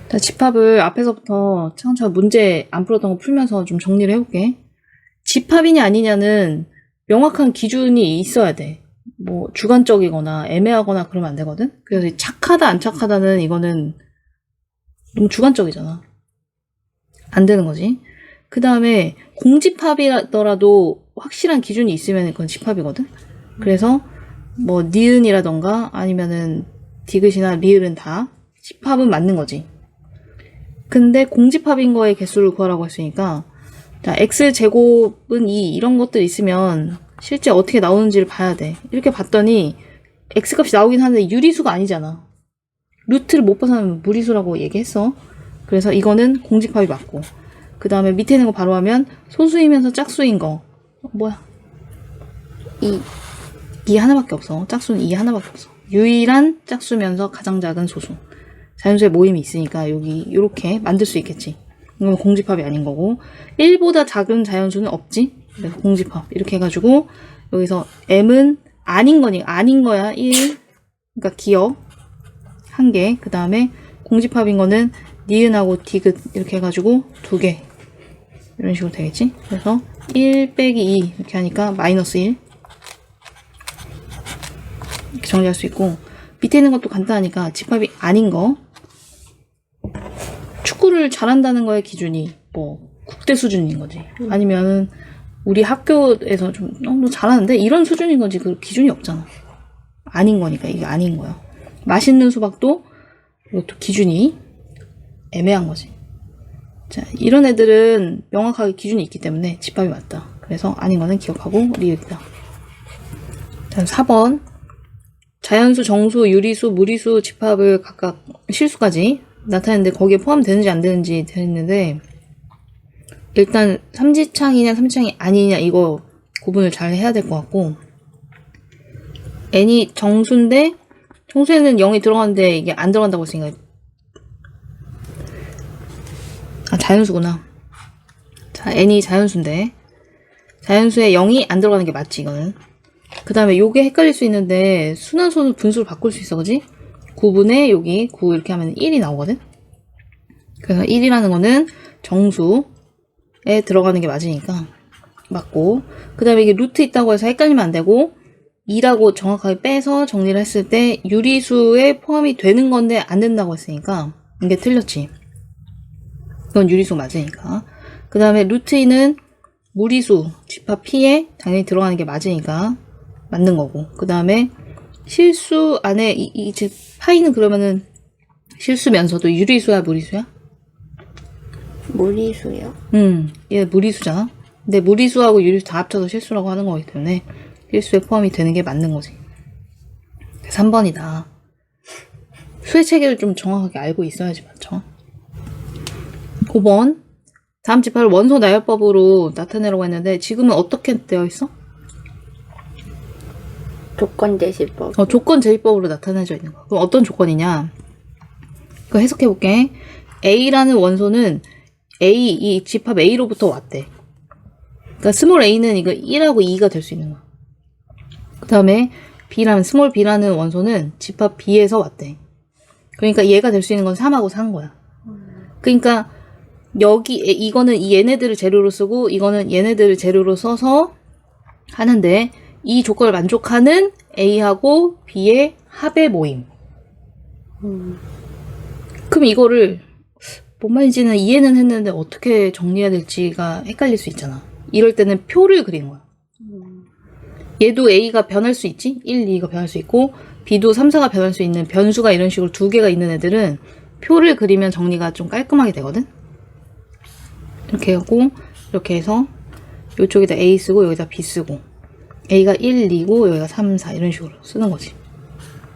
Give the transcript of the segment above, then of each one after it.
자, 집합을 앞에서부터 차근차근 문제 안 풀었던 거 풀면서 좀 정리를 해볼게. 집합이냐 아니냐는 명확한 기준이 있어야 돼. 뭐 주관적이거나 애매하거나 그러면 안 되거든. 그래서 착하다 안 착하다는 이거는 너무 주관적이잖아. 안 되는 거지. 그 다음에 공집합이더라도 확실한 기준이 있으면 그건 집합이거든. 그래서 뭐 니은이라던가 아니면은 디귿이나 리을은 다 집합은 맞는 거지. 근데 공집합인 거의 개수를 구하라고 했으니까 자, x제곱은 2 이런 것들 있으면 실제 어떻게 나오는지를 봐야 돼. 이렇게 봤더니 x값이 나오긴 하는데 유리수가 아니잖아. 루트를 못 벗어나면 무리수라고 얘기했어. 그래서 이거는 공집합이 맞고, 그 다음에 밑에 있는 거 바로 하면 소수이면서 짝수인 거 뭐야? 2 하나밖에 없어. 짝수는 2 하나밖에 없어. 유일한 짝수면서 가장 작은 소수. 자연수의 모임이 있으니까 여기 요렇게 만들 수 있겠지. 이건 공집합이 아닌 거고, 1보다 작은 자연수는 없지. 그래서 공집합 이렇게 해가지고 여기서 m은 아닌 거니까 아닌 거야 1, 그러니까 기억 한 개. 그 다음에 공집합인 거는 니은하고 디귿 이렇게 해가지고 2개 이런 식으로 되겠지. 그래서 1 빼기 2 이렇게 하니까 마이너스 1 이렇게 정리할 수 있고, 밑에 있는 것도 간단하니까 집합이 아닌 거, 축구를 잘한다는 거의 기준이 뭐 국대 수준인 거지. 아니면 우리 학교에서 좀 너무 잘하는데 이런 수준인 거지. 그 기준이 없잖아. 아닌 거니까 이게 아닌 거야. 맛있는 수박도 이것도 기준이 애매한 거지. 자, 이런 애들은 명확하게 기준이 있기 때문에 집합이 맞다. 그래서 아닌 거는 기억하고 리을이다. 자, 4번 자연수, 정수, 유리수, 무리수 집합을 각각 실수까지 나타내는데 거기에 포함되는지 안 되는지 되는데, 일단 삼지창이냐 삼지창이 아니냐 이거 구분을 잘 해야 될 것 같고, n이 정수인데 정수에는 0이 들어가는데 이게 안 들어간다고 했으니까 자연수구나. 자, n이 자연수인데 자연수에 0이 안 들어가는 게 맞지 이거는. 그 다음에 요게 헷갈릴 수 있는데 순환수는 분수를 바꿀 수 있어, 그지? 9분의 여기 9 이렇게 하면 1이 나오거든. 그래서 1이라는 거는 정수에 들어가는 게 맞으니까 맞고, 그 다음에 이게 루트 있다고 해서 헷갈리면 안 되고, 2라고 정확하게 빼서 정리를 했을 때 유리수에 포함이 되는 건데 안 된다고 했으니까 이게 틀렸지. 이건 유리수 맞으니까. 그 다음에 루트 2는 무리수 집합 P에 당연히 들어가는 게 맞으니까 맞는 거고, 그 다음에 실수 안에 이제 파이는 그러면은 실수면서도 유리수야 무리수야? 무리수요? 얘 무리수잖아. 근데 무리수하고 유리수 다 합쳐서 실수라고 하는 거기 때문에 실수에 포함이 되는 게 맞는 거지. 3번이다. 수의 체계를 좀 정확하게 알고 있어야지 맞죠. 5번 다음 집합을 원소 나열법으로 나타내라고 했는데 지금은 어떻게 되어 있어? 조건 제시법. 조건 제시법으로 나타내져 있는 거야. 그럼 어떤 조건이냐? 그거 해석해 볼게. A라는 원소는 이 집합 A로부터 왔대. 그러니까 스몰 a는 이거 1하고 2가 될 수 있는 거야. 그 다음에 스몰 b라는 원소는 집합 B에서 왔대. 그러니까 얘가 될 수 있는 건 3하고 4인 거야. 그러니까 이거는 이 얘네들을 재료로 쓰고 이거는 얘네들을 재료로 써서 하는데, 이 조건을 만족하는 A하고 B의 합의 모임. 그럼 이거를 뭔 말인지는 이해는 했는데 어떻게 정리해야 될지가 헷갈릴 수 있잖아. 이럴 때는 표를 그리는 거야. 얘도 A가 변할 수 있지? 1, 2가 변할 수 있고 B도 3, 4가 변할 수 있는 변수가 이런 식으로 2개가 있는 애들은 표를 그리면 정리가 좀 깔끔하게 되거든? 이렇게 하고 이렇게 해서 이쪽에다 A 쓰고 여기다 B 쓰고 A가 1, 2고 여기가 3, 4 이런 식으로 쓰는 거지.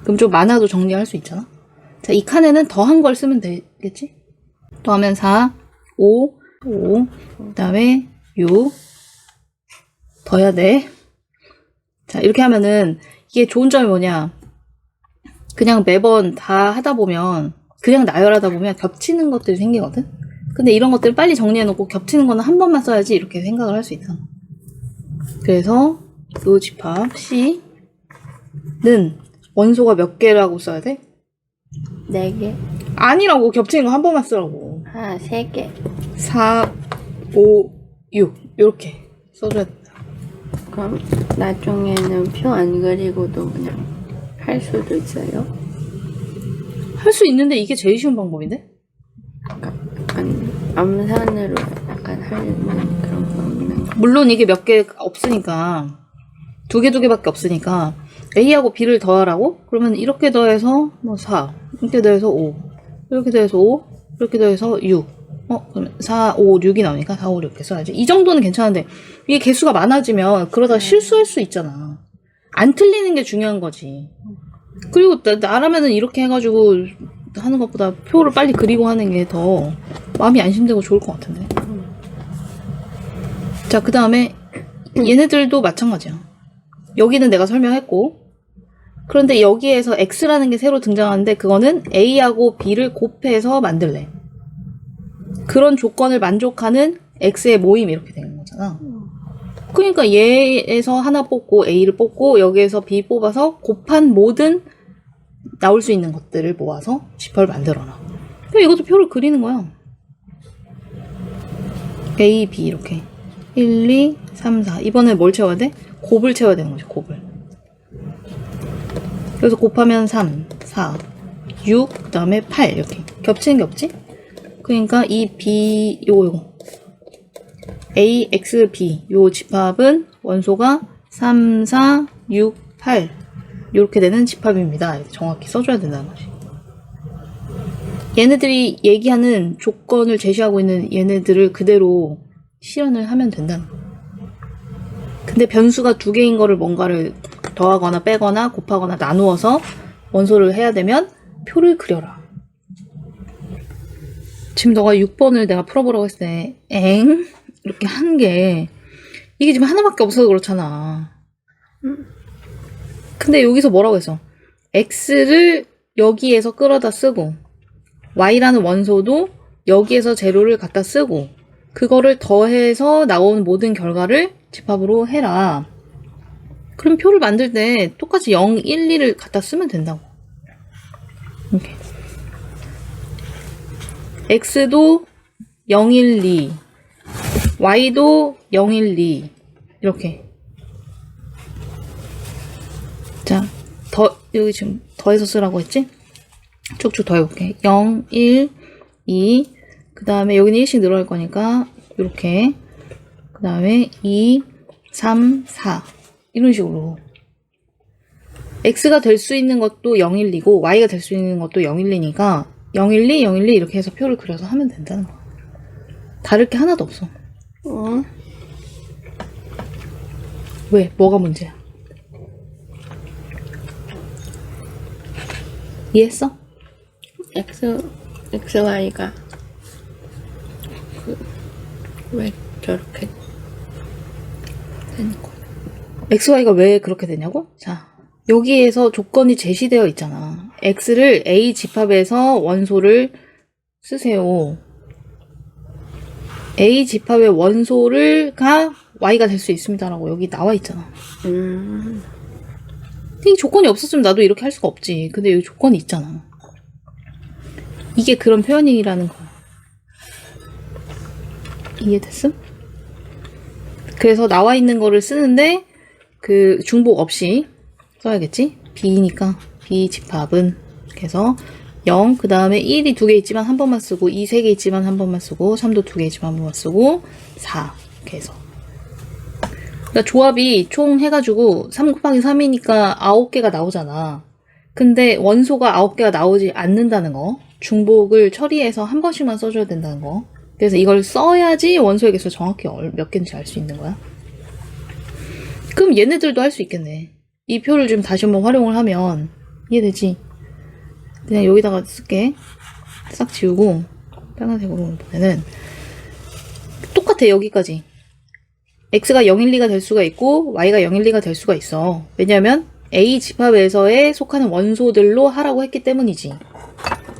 그럼 좀 많아도 정리할 수 있잖아. 자, 이 칸에는 더한 걸 쓰면 되겠지? 더하면 4, 5, 그 다음에 6 더해야 돼. 자, 이렇게 하면은 이게 좋은 점이 뭐냐, 그냥 매번 다 하다 보면 그냥 나열하다 보면 겹치는 것들이 생기거든. 근데 이런 것들을 빨리 정리해놓고 겹치는 거는 한 번만 써야지 이렇게 생각을 할 수 있다. 그래서 이 집합 C는 원소가 몇 개라고 써야 돼? 4개. 아니라고. 겹치는 거 한 번만 쓰라고. 아, 3개. 4, 5, 6 이렇게 써줘야 된다. 그럼 나중에는 표 안 그리고도 그냥 할 수도 있어요? 할 수 있는데 이게 제일 쉬운 방법인데? 약간 암산으로 약간 하는 그런 거 없는 거. 물론 이게 몇 개 없으니까 두 개밖에 없으니까 A하고 B를 더하라고? 그러면 이렇게 더해서 뭐 4, 이렇게 더해서 5, 이렇게 더해서 5, 이렇게 더해서 6. 그러면 4, 5, 6이 나오니까 4, 5, 6 이렇게 써야지. 이 정도는 괜찮은데 이게 개수가 많아지면 그러다 실수할 수 있잖아. 안 틀리는 게 중요한 거지. 그리고 나라면은 이렇게 해가지고 하는 것보다 표를 빨리 그리고 하는 게 더 마음이 안심되고 좋을 것 같은데. 자, 그 다음에 얘네들도 마찬가지야. 여기는 내가 설명했고, 그런데 여기에서 X라는 게 새로 등장하는데 그거는 A하고 B를 곱해서 만들래. 그런 조건을 만족하는 X의 모임 이렇게 되는 거잖아. 그러니까 얘에서 하나 뽑고 A를 뽑고 여기에서 B 뽑아서 곱한 모든 나올 수 있는 것들을 모아서 지퍼를 만들어놔. 그럼 이것도 표를 그리는 거야. A, B 이렇게 1, 2, 3, 4 이번에 뭘 채워야 돼? 곱을 채워야 되는 거지. 곱을. 그래서 곱하면 3, 4, 6, 그 다음에 8 이렇게 겹치는 게 없지? 그러니까 이 B 요거 A, X, B 요 집합은 원소가 3, 4, 6, 8 이렇게 되는 집합입니다. 이렇게 정확히 써줘야 된다는 거지. 얘네들이 얘기하는 조건을 제시하고 있는 얘네들을 그대로 실현을 하면 된다는 거야. 근데 변수가 두 개인 거를 뭔가를 더하거나 빼거나 곱하거나 나누어서 원소를 해야 되면 표를 그려라. 지금 너가 6번을 내가 풀어보라고 했을 때 엥? 이렇게 한 게 이게 지금 하나밖에 없어서 그렇잖아. 근데 여기서 뭐라고 했어? X를 여기에서 끌어다 쓰고 Y라는 원소도 여기에서 재료를 갖다 쓰고 그거를 더해서 나온 모든 결과를 집합으로 해라. 그럼 표를 만들 때 똑같이 0, 1, 2를 갖다 쓰면 된다고. 이렇게. X도 0, 1, 2 Y도 0, 1, 2 이렇게. 자, 여기 지금 더해서 쓰라고 했지? 쭉쭉 더해볼게. 0, 1, 2 그 다음에 여기는 1씩 늘어날 거니까 이렇게 그 다음에 2, 3, 4 이런 식으로 X가 될 수 있는 것도 0, 1, 2고 Y가 될 수 있는 것도 0, 1, 2니까 0, 1, 2, 0, 1, 2 이렇게 해서 표를 그려서 하면 된다는 거야. 다를 게 하나도 없어. 왜? 뭐가 문제야? 이해했어? XY가 왜 저렇게 되는 거야? XY가 왜 그렇게 되냐고? 자, 여기에서 조건이 제시되어 있잖아. X를 A 집합에서 원소를 쓰세요. A 집합의 원소가 Y가 될 수 있습니다라고 여기 나와 있잖아. 근데 이 조건이 없었으면 나도 이렇게 할 수가 없지. 근데 여기 조건이 있잖아. 이게 그런 표현이라는 거야. 이해됐음? 그래서 나와 있는 거를 쓰는데 그 중복 없이 써야겠지? B니까 B 집합은 그래서 0, 그 다음에 1이 두 개 있지만 한 번만 쓰고 2, 3개 있지만 한 번만 쓰고 3도 두 개 있지만 한 번만 쓰고 4 이렇게 해서 그러니까 조합이 총 해가지고 3 곱하기 3이니까 9개가 나오잖아. 근데 원소가 9개가 나오지 않는다는 거. 중복을 처리해서 한 번씩만 써줘야 된다는 거. 그래서 이걸 써야지 원소의 개수 정확히 몇 개인지 알 수 있는 거야. 그럼 얘네들도 할 수 있겠네. 이 표를 좀 다시 한번 활용을 하면 이해되지? 그냥 여기다가 쓸게. 싹 지우고 빨간색으로 보면은 똑같아. 여기까지. X가 0, 1, 2가 될 수가 있고 Y가 0, 1, 2가 될 수가 있어. 왜냐하면 A 집합에서에 속하는 원소들로 하라고 했기 때문이지.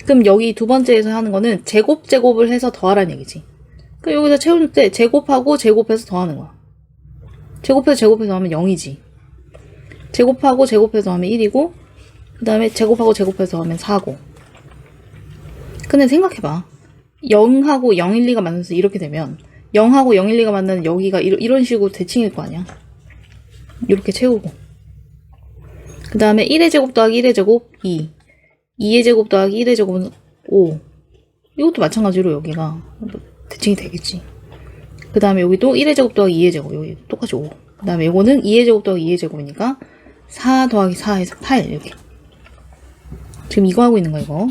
그럼 여기 두 번째에서 하는 거는 제곱을 해서 더하라는 얘기지. 그럼 여기서 채울 때 제곱하고 제곱해서 더하는 거야. 제곱해서 하면 0이지. 제곱하고 제곱해서 하면 1이고 그 다음에 제곱하고 제곱해서 하면 4고 근데 생각해봐. 0하고 012가 만나서 이렇게 되면 0하고 012가 만나는 여기가 이런 식으로 대칭일 거 아니야. 이렇게 채우고 그 다음에 1의 제곱 더하기 1의 제곱 2 2의 제곱 더하기 1의 제곱은 5 이것도 마찬가지로 여기가 대칭이 되겠지. 그 다음에 여기도 1의 제곱 더하기 2의 제곱 여기 똑같이 5 그 다음에 이거는 2의 제곱 더하기 2의 제곱이니까 4 더하기 4에서 8 이렇게. 지금 이거 하고 있는 거야 이거.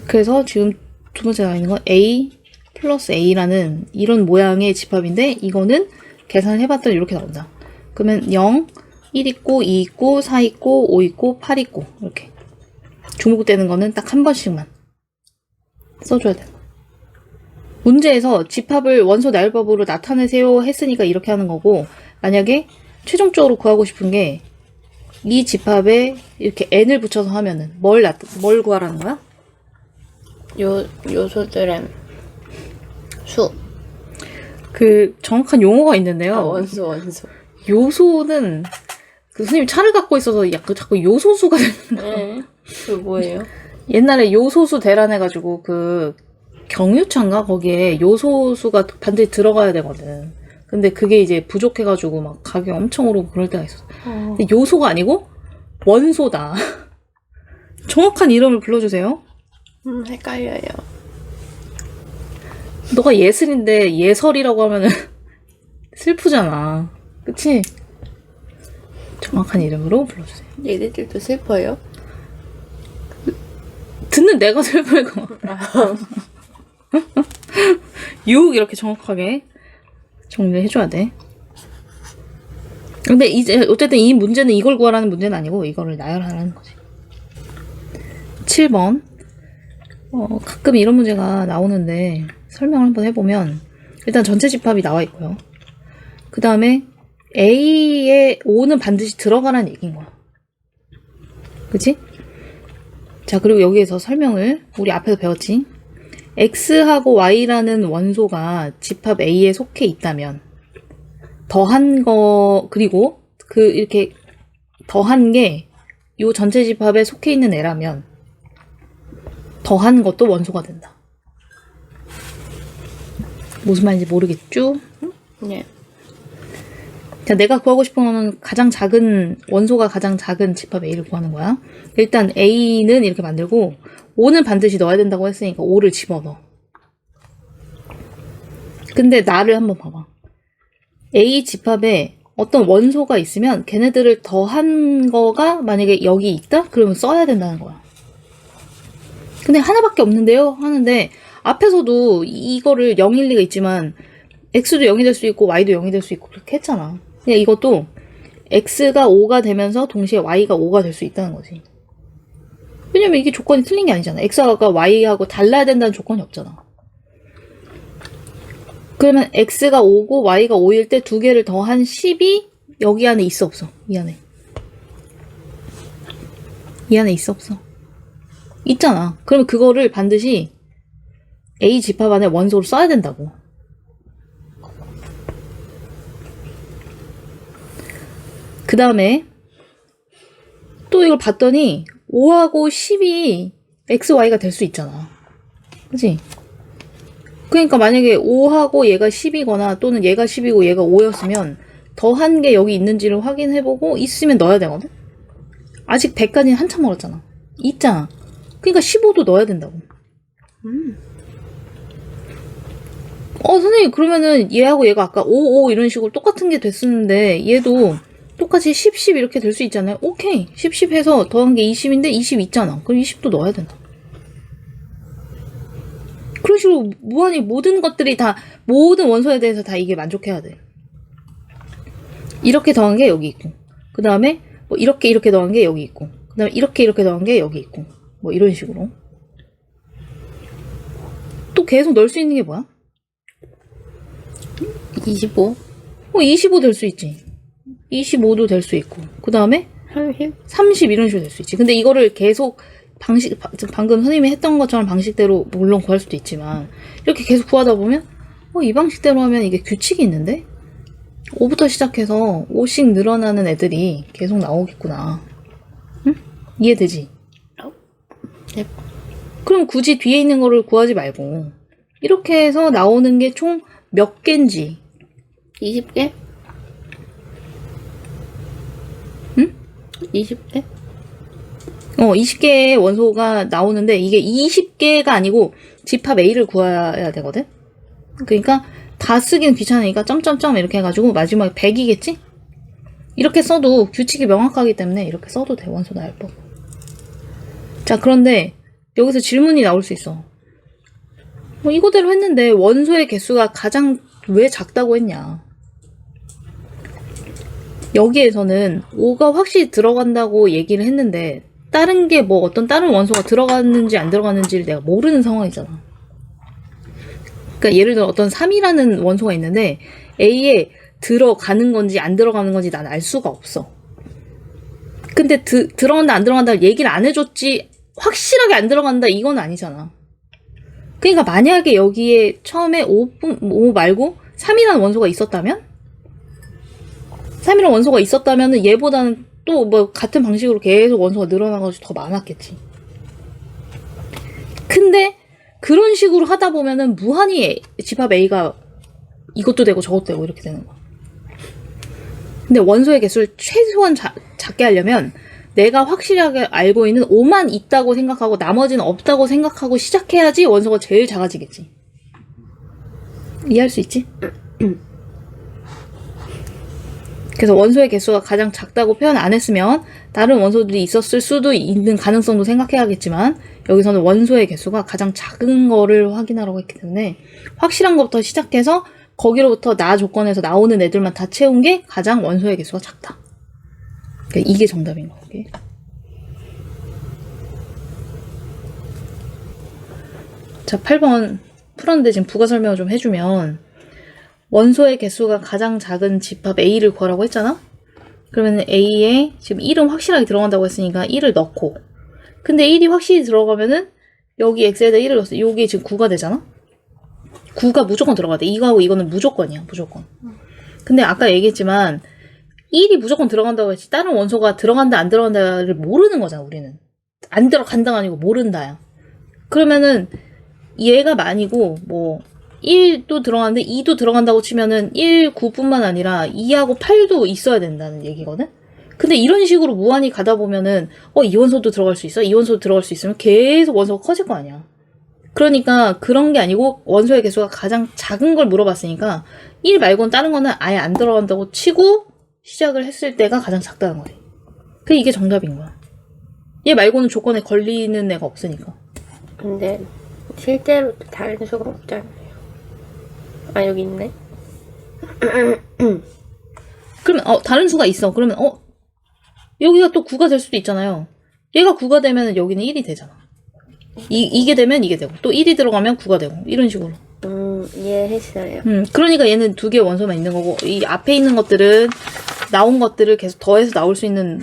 그래서 지금 두 번째 나와 있는 건 A 플러스 A라는 이런 모양의 집합인데 이거는 계산을 해봤더니 이렇게 나온다. 그러면 0, 1 있고 2 있고 4 있고 5 있고 8 있고 이렇게 중복되는 거는 딱 한 번씩만 써줘야 돼. 문제에서 집합을 원소 나열법으로 나타내세요 했으니까 이렇게 하는 거고 만약에 최종적으로 구하고 싶은 게 이 집합에 이렇게 n을 붙여서 하면은 뭘 구하라는 거야? 요소들의 수. 그 정확한 용어가 있는데요. 원소. 요소는 그 선생님이 차를 갖고 있어서 약간 자꾸 요소수가 되는 거. 네. 그 뭐예요? 옛날에 요소수 대란해가지고 그 경유차인가 거기에 요소수가 반드시 들어가야 되거든. 근데 그게 이제 부족해가지고 막 가격 엄청 오르고 그럴 때가 있었어. 근데 요소가 아니고 원소다. 정확한 이름을 불러주세요. 헷갈려요. 너가 예슬인데 예설이라고 하면은 슬프잖아. 그치? 정확한 이름으로 불러주세요. 얘네들도 슬퍼요? 듣는 내가 슬플 거. 6 이렇게 정확하게 정리를 해줘야 돼. 근데 이제 어쨌든 이 문제는 이걸 구하라는 문제는 아니고 이거를 나열하라는 거지. 7번 가끔 이런 문제가 나오는데 설명을 한번 해보면 일단 전체 집합이 나와 있고요. 그 다음에 A의 5는 반드시 들어가라는 얘기인 거야. 그치? 자, 그리고 여기에서 설명을 우리 앞에서 배웠지. X하고 Y라는 원소가 집합 A에 속해 있다면 더한 거 그리고 이렇게 더한 게 이 전체 집합에 속해 있는 애라면 더한 것도 원소가 된다. 무슨 말인지 모르겠죠? 네. 자, 내가 구하고 싶은 거는 가장 작은 원소가 가장 작은 집합 A를 구하는 거야. 일단 A는 이렇게 만들고 5는 반드시 넣어야 된다고 했으니까 5를 집어넣어. 근데 나를 한번 봐봐. A 집합에 어떤 원소가 있으면 걔네들을 더한 거가 만약에 여기 있다? 그러면 써야 된다는 거야. 근데 하나밖에 없는데요? 하는데 앞에서도 이거를 0, 1, 2가 있지만 X도 0이 될 수 있고 Y도 0이 될 수 있고 그렇게 했잖아. 그냥 이것도 X가 5가 되면서 동시에 Y가 5가 될 수 있다는 거지. 왜냐면 이게 조건이 틀린 게 아니잖아. X가 Y하고 달라야 된다는 조건이 없잖아. 그러면 X가 5고 Y가 5일 때 두 개를 더한 10이 여기 안에 있어 없어? 이 안에. 이 안에 있어 없어? 있잖아. 그러면 그거를 반드시 A 집합 안에 원소로 써야 된다고. 그 다음에 또 이걸 봤더니 5하고 10이 XY가 될 수 있잖아. 그치? 그러니까 만약에 5하고 얘가 10이거나 또는 얘가 10이고 얘가 5였으면 더한 게 여기 있는지를 확인해보고 있으면 넣어야 되거든? 아직 100까지는 한참 멀었잖아. 있잖아. 그러니까 15도 넣어야 된다고. 선생님 그러면은 얘하고 얘가 아까 5, 5 이런 식으로 똑같은 게 됐었는데 얘도 똑같이 10, 10 이렇게 될 수 있잖아요. 오케이. 10, 10 해서 더한 게 20인데 20 있잖아. 그럼 20도 넣어야 된다. 그런 식으로 무한히 모든 것들이 다 모든 원소에 대해서 다 이게 만족해야 돼. 이렇게 더한 게 여기 있고 그 다음에 뭐 이렇게 더한 게 여기 있고 그 다음에 이렇게 더한 게 여기 있고 뭐 이런 식으로 또 계속 넣을 수 있는 게 뭐야? 25? 25 될 수 있지. 25도 될 수 있고 그 다음에 30 이런 식으로 될 수 있지. 근데 이거를 계속 방금 선생님이 했던 것처럼 방식대로 물론 구할 수도 있지만 이렇게 계속 구하다 보면 이 방식대로 하면 이게 규칙이 있는데 5부터 시작해서 5씩 늘어나는 애들이 계속 나오겠구나. 응? 이해되지? 네. 그럼 굳이 뒤에 있는 거를 구하지 말고 이렇게 해서 나오는 게 총 몇 개인지 20개? 응? 20개? 20개의 원소가 나오는데 이게 20개가 아니고 집합 A를 구해야 되거든? 그러니까 다 쓰기는 귀찮으니까 점점점 이렇게 해가지고 마지막에 100이겠지? 이렇게 써도 규칙이 명확하기 때문에 이렇게 써도 돼, 원소 나열법. 자, 그런데 여기서 질문이 나올 수 있어. 이거대로 했는데 원소의 개수가 가장 왜 작다고 했냐? 여기에서는 5가 확실히 들어간다고 얘기를 했는데 다른 게 뭐 어떤 다른 원소가 들어갔는지 안 들어갔는지를 내가 모르는 상황이잖아. 그러니까 예를 들어 어떤 3이라는 원소가 있는데 A에 들어가는 건지 안 들어가는 건지 난 알 수가 없어. 근데 들어간다 안 들어간다 얘기를 안 해줬지 확실하게 안 들어간다 이건 아니잖아. 그러니까 만약에 여기에 처음에 5 말고 3이라는 원소가 있었다면 3이라는 원소가 있었다면 얘보다는 또 뭐 같은 방식으로 계속 원소가 늘어나가지고 더 많았겠지. 근데 그런 식으로 하다 보면은 무한히 집합 A가 이것도 되고 저것도 되고 이렇게 되는 거야. 근데 원소의 개수를 최소한 작게 하려면 내가 확실하게 알고 있는 5만 있다고 생각하고 나머지는 없다고 생각하고 시작해야지 원소가 제일 작아지겠지. 이해할 수 있지? 그래서 원소의 개수가 가장 작다고 표현 안 했으면 다른 원소들이 있었을 수도 있는 가능성도 생각해야겠지만 여기서는 원소의 개수가 가장 작은 거를 확인하라고 했기 때문에 확실한 것부터 시작해서 거기로부터 나 조건에서 나오는 애들만 다 채운 게 가장 원소의 개수가 작다. 그러니까 이게 정답인 거야. 이게. 자, 8번 풀었는데 지금 부가 설명을 좀 해주면 원소의 개수가 가장 작은 집합 A를 구하라고 했잖아? 그러면 A에 지금 1은 확실하게 들어간다고 했으니까 1을 넣고 근데 1이 확실히 들어가면은 여기 X에다 1을 넣었어. 여기 지금 9가 되잖아? 9가 무조건 들어가야 돼. 이거하고 이거는 무조건이야. 무조건. 근데 아까 얘기했지만 1이 무조건 들어간다고 했지 다른 원소가 들어간다 안 들어간다를 모르는 거잖아. 우리는. 안 들어간다가 아니고 모른다야. 그러면은 얘가 만이고 뭐 1도 들어가는데 2도 들어간다고 치면은 1, 9뿐만 아니라 2하고 8도 있어야 된다는 얘기거든? 근데 이런 식으로 무한히 가다 보면은 이 원소도 들어갈 수 있어? 이 원소도 들어갈 수 있으면 계속 원소가 커질 거 아니야. 그러니까 그런 게 아니고 원소의 개수가 가장 작은 걸 물어봤으니까 1 말고는 다른 거는 아예 안 들어간다고 치고 시작을 했을 때가 가장 작다는 거지. 그게 이게 정답인 거야. 얘 말고는 조건에 걸리는 애가 없으니까. 근데 실제로 다른 수가 없잖아요. 아, 여기 있네. 그러면 다른 수가 있어. 그러면 여기가 또 9가 될 수도 있잖아요. 얘가 9가 되면 여기는 1이 되잖아. 이게 되면 이게 되고 또 1이 들어가면 9가 되고 이런 식으로. 이해했어요. 그러니까 얘는 두 개의 원소만 있는 거고 이 앞에 있는 것들은 나온 것들을 계속 더해서 나올 수 있는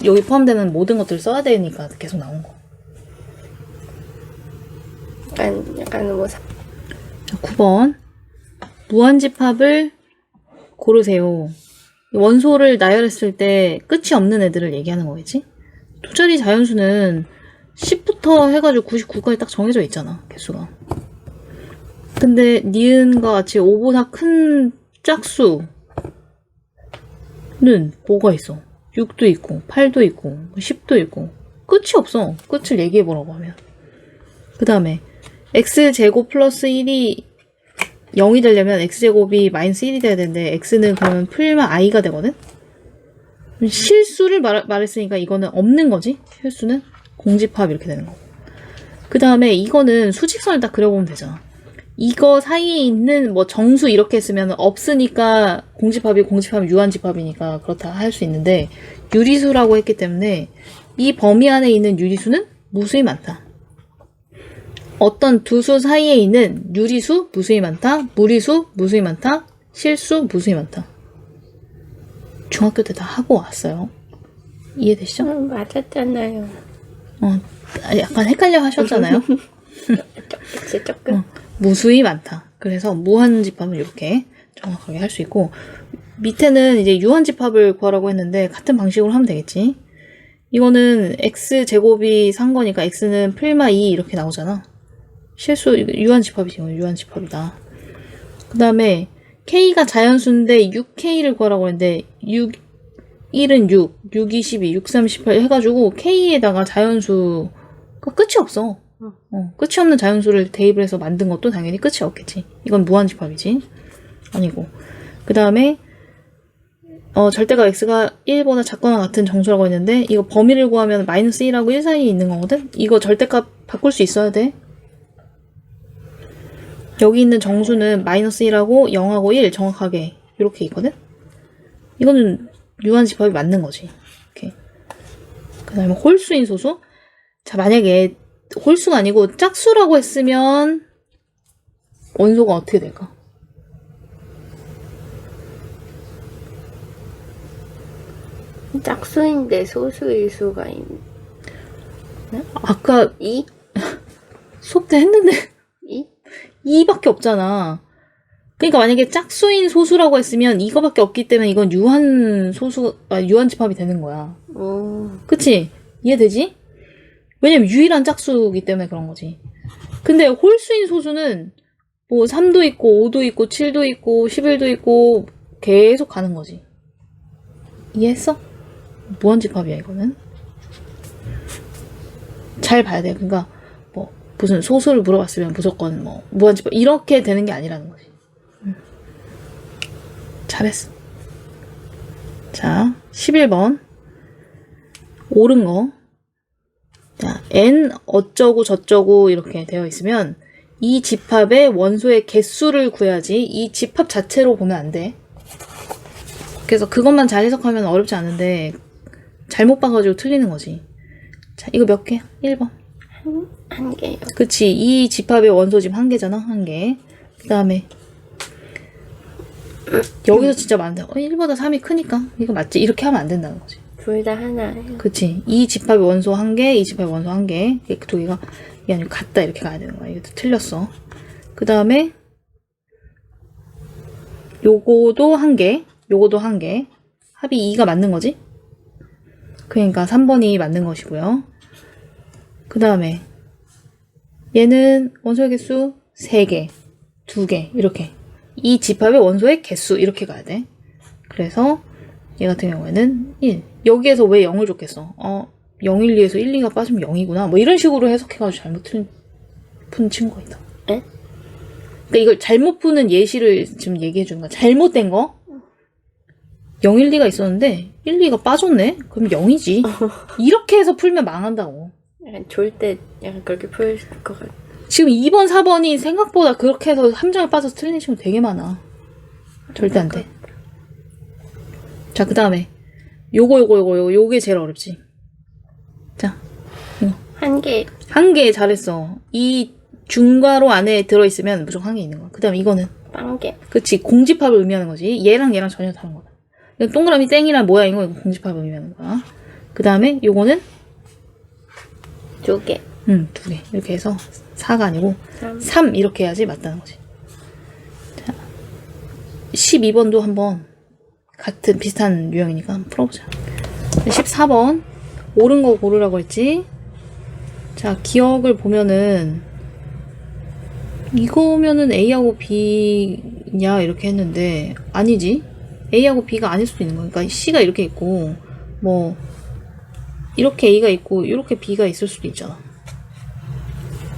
여기 포함되는 모든 것들을 써야 되니까 계속 나온 거. 약간 뭐 자, 9번 무한집합을 고르세요. 원소를 나열했을 때 끝이 없는 애들을 얘기하는 거겠지? 두 자리 자연수는 10부터 해가지고 99까지 딱 정해져 있잖아, 개수가. 근데 니은과 같이 5보다 큰 짝수는 뭐가 있어? 6도 있고 8도 있고 10도 있고 끝이 없어. 끝을 얘기해보라고 하면. 그 다음에 x제곱 플러스 1이 0이 되려면 x제곱이 마이너스 1이 돼야 되는데 x는 그러면 풀면 i가 되거든? 실수를 말했으니까 이거는 없는 거지. 실수는 공집합 이렇게 되는 거고. 그 다음에 이거는 수직선을 딱 그려보면 되잖아. 이거 사이에 있는 뭐 정수 이렇게 했으면 없으니까 공집합이 유한집합이니까 그렇다 할 수 있는데 유리수라고 했기 때문에 이 범위 안에 있는 유리수는 무수히 많다. 어떤 두 수 사이에 있는 유리수 무수히 많다, 무리수 무수히 많다, 실수 무수히 많다. 중학교 때 다 하고 왔어요. 이해되시죠? 맞았잖아요. 약간 헷갈려 하셨잖아요. 조금. 무수히 많다. 그래서 무한집합은 이렇게 정확하게 할 수 있고 밑에는 이제 유한집합을 구하라고 했는데 같은 방식으로 하면 되겠지. 이거는 x제곱이 산 거니까 x는 풀마 2 이렇게 나오잖아. 실수, 유한집합이지. 이건 유한집합이다. 그 다음에 k가 자연수인데 6k를 구하라고 했는데 1은 6, 6, 22, 6, 38 해가지고 k에다가 자연수가 끝이 없어. 끝이 없는 자연수를 대입을 해서 만든 것도 당연히 끝이 없겠지. 이건 무한집합이지. 아니고. 그 다음에 절대가 x가 1보다 작거나 같은 정수라고 했는데 이거 범위를 구하면 마이너스 1하고 1 사이에 있는 거거든? 이거 절대값 바꿀 수 있어야 돼. 여기 있는 정수는 마이너스 1하고 0하고 1 정확하게 이렇게 있거든? 이거는 유한집합이 맞는 거지. 이렇게. 그 다음에 홀수인 소수? 자, 만약에 홀수가 아니고 짝수라고 했으면 원소가 어떻게 될까? 짝수인데 소수일 수가 있네. 아까 2? 수업 때 했는데 2? 2밖에 없잖아. 그러니까 만약에 짝수인 소수라고 했으면 이거밖에 없기 때문에 이건 유한집합이 되는 거야. 그치? 이해되지? 왜냐면 유일한 짝수이기 때문에 그런 거지. 근데 홀수인 소수는 뭐 3도 있고 5도 있고 7도 있고 11도 있고 계속 가는 거지. 이해했어? 무한집합이야 이거는. 잘 봐야 돼. 그러니까 뭐 무슨 소수를 물어봤으면 무조건 뭐 무한집합 이렇게 되는 게 아니라는 거지. 잘했어. 자, 11번. 옳은 거. 자, n 어쩌고 저쩌고 이렇게 되어 있으면 이 집합의 원소의 개수를 구해야지 이 집합 자체로 보면 안 돼. 그래서 그것만 잘 해석하면 어렵지 않은데 잘못 봐가지고 틀리는 거지. 자, 이거 몇 개? 1번. 한 개요. 그치. 이 집합의 원소 지금 한 개잖아. 한 개. 그 다음에 여기서 진짜 많은데 1보다 3이 크니까 이거 맞지? 이렇게 하면 안 된다는 거지. 둘 다 하나예요. 그치. 이 집합의 원소 한 개, 이 집합의 원소 한 개. 두 개가 이게 아니고 같다 이렇게 가야 되는 거야. 이것도 틀렸어. 그 다음에 요거도 한 개, 요거도 한 개. 합이 2가 맞는 거지? 그러니까 3번이 맞는 것이고요. 그 다음에 얘는 원소의 개수 3개, 2개 이렇게. 이 집합의 원소의 개수 이렇게 가야 돼. 그래서 얘 같은 경우에는 1. 여기에서 왜 0을 줬겠어? 0, 1, 2에서 1, 2가 빠지면 0이구나. 뭐 이런 식으로 해석해가지고 잘못 푼 친구가 있다. 에? 그러니까 이걸 잘못 푸는 예시를 지금 얘기해 주는 거야. 잘못된 거? 0, 1, 2가 있었는데 1, 2가 빠졌네? 그럼 0이지. 이렇게 해서 풀면 망한다고. 약간 졸 때 약간 그렇게 풀 것 같아. 지금 2번, 4번이 생각보다 그렇게 해서 함정에 빠져서 틀린 친구 되게 많아. 절대 안 돼. 자, 그 다음에 요게 제일 어렵지. 자, 이거. 한 개. 한 개 잘했어. 이 중괄호 안에 들어있으면 무조건 한 개 있는 거야. 그 다음에 이거는 빵 개. 그치, 공집합을 의미하는 거지. 얘랑 얘랑 전혀 다른 거다. 이건 동그라미 땡이란 모양인 거 이거 공집합을 의미하는 거야. 그 다음에 요거는 2개. 2개. 이렇게 해서 4가 아니고 3 이렇게 해야지 맞다는 거지. 자, 12번도 한번 같은 비슷한 유형이니까 한번 풀어보자. 14번 옳은 거 고르라고 했지. 자, 기억을 보면은 이거면은 A하고 B냐 이렇게 했는데 아니지. A하고 B가 아닐 수도 있는 거야. 그러니까 C가 이렇게 있고 뭐 이렇게 A가 있고 이렇게 B가 있을 수도 있잖아.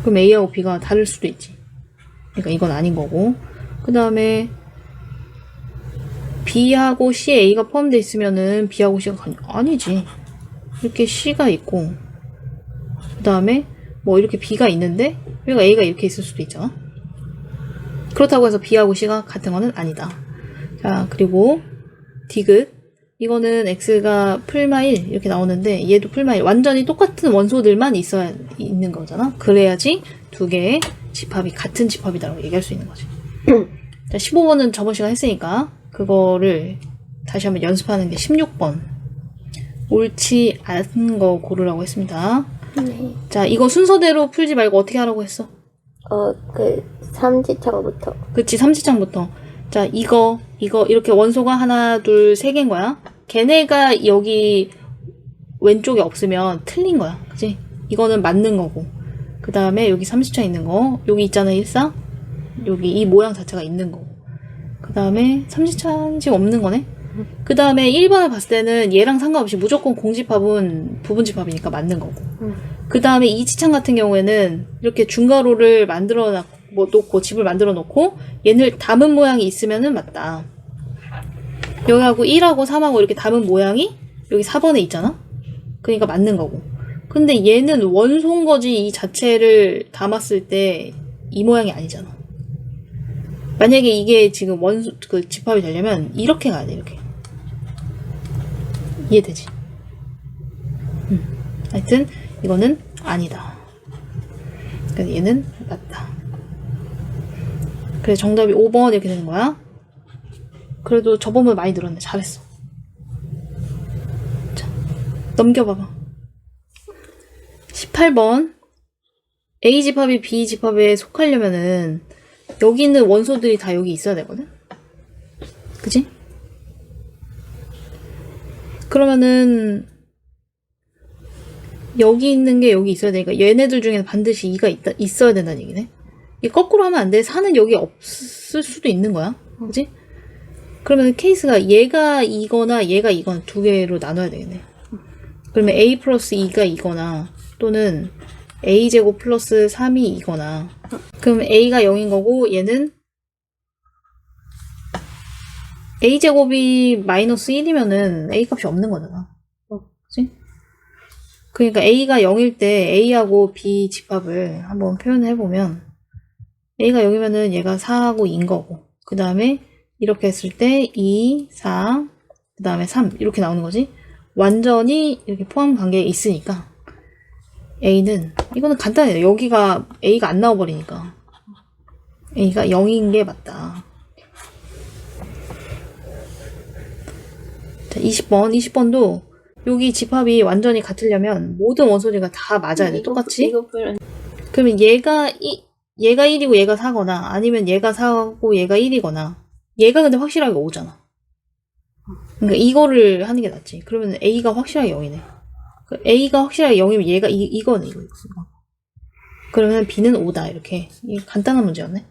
그럼 A하고 B가 다를 수도 있지. 그러니까 이건 아닌 거고. 그 다음에 B하고 C에 A가 포함되어 있으면은 B하고 C가 아니지. 이렇게 C가 있고 그 다음에 뭐 이렇게 B가 있는데 여기가 A가 이렇게 있을 수도 있잖아. 그렇다고 해서 B하고 C가 같은 거는 아니다. 자, 그리고 디귿. 이거는 X가 풀마 1 이렇게 나오는데 얘도 풀마 1. 완전히 똑같은 원소들만 있어야 있는 거잖아. 그래야지 두 개의 집합이 같은 집합이다라고 얘기할 수 있는 거지. 자, 15번은 저번 시간 했으니까 그거를 다시 한번 연습하는 게 16번. 옳지 않은 거 고르라고 했습니다. 네. 자, 이거 순서대로 풀지 말고 어떻게 하라고 했어? 삼지창부터. 그치, 삼지창부터. 자, 이거, 이렇게 원소가 하나, 둘, 세 개인 거야. 걔네가 여기 왼쪽에 없으면 틀린 거야. 그치? 이거는 맞는 거고. 그 다음에 여기 30차 있는 거. 여기 있잖아, 14. 여기 이 모양 자체가 있는 거고. 그 다음에 30차 지금 없는 거네. 그 다음에 1번을 봤을 때는 얘랑 상관없이 무조건 공집합은 부분집합이니까 맞는 거고. 그 다음에 이지창 같은 경우에는 이렇게 중괄호를 만들어 놓고 집을 만들어 놓고 얘를 담은 모양이 있으면은 맞다. 여기하고 1하고 3하고 이렇게 담은 모양이 여기 4번에 있잖아? 그러니까 맞는 거고. 근데 얘는 원소인 거지 이 자체를 담았을 때 이 모양이 아니잖아. 만약에 이게 지금 그 집합이 되려면 이렇게 가야 돼, 이렇게. 이해되지? 하여튼 이거는 아니다. 그래서 얘는 맞다. 그래서 정답이 5번 이렇게 되는 거야. 그래도 저번보다 많이 늘었네. 잘했어. 자, 넘겨봐봐. 18번. A집합이 B집합에 속하려면은 여기 있는 원소들이 다 여기 있어야 되거든? 그치? 그러면은 여기 있는 게 여기 있어야 되니까 얘네들 중에는 반드시 2가 있어야 된다는 얘기네. 이 거꾸로 하면 안 돼. 4는 여기 없을 수도 있는 거야. 그치? 그러면 케이스가 얘가 이거나 얘가 이거나 두 개로 나눠야 되겠네. 그러면 A 플러스 2가 이거나 또는 A제곱 플러스 3이 이거나 그럼 A가 0인 거고 얘는 A제곱이 마이너스 1이면은 A 값이 없는 거잖아. 그치? 그러니까 A가 0일 때 A하고 B 집합을 한번 표현해보면 A가 0이면은 얘가 4하고 2인 거고 그 다음에 이렇게 했을 때 2, 4, 그 다음에 3 이렇게 나오는 거지. 완전히 이렇게 포함 관계에 있으니까 A는 이거는 간단해요. 여기가 A가 안 나와버리니까 A가 0인 게 맞다. 자, 20번도 여기 집합이 완전히 같으려면 모든 원소들과 다 맞아야 돼. 똑같이. 그러면 얘가 1이고 얘가 4거나 아니면 얘가 4고 얘가 1이거나 얘가 근데 확실하게 5잖아. 그러니까 이거를 하는 게 낫지. 그러면 A가 확실하게 0이네. A가 확실하게 0이면 얘가 이거네. 이거. 그러면 B는 5다. 이렇게. 이게 간단한 문제였네.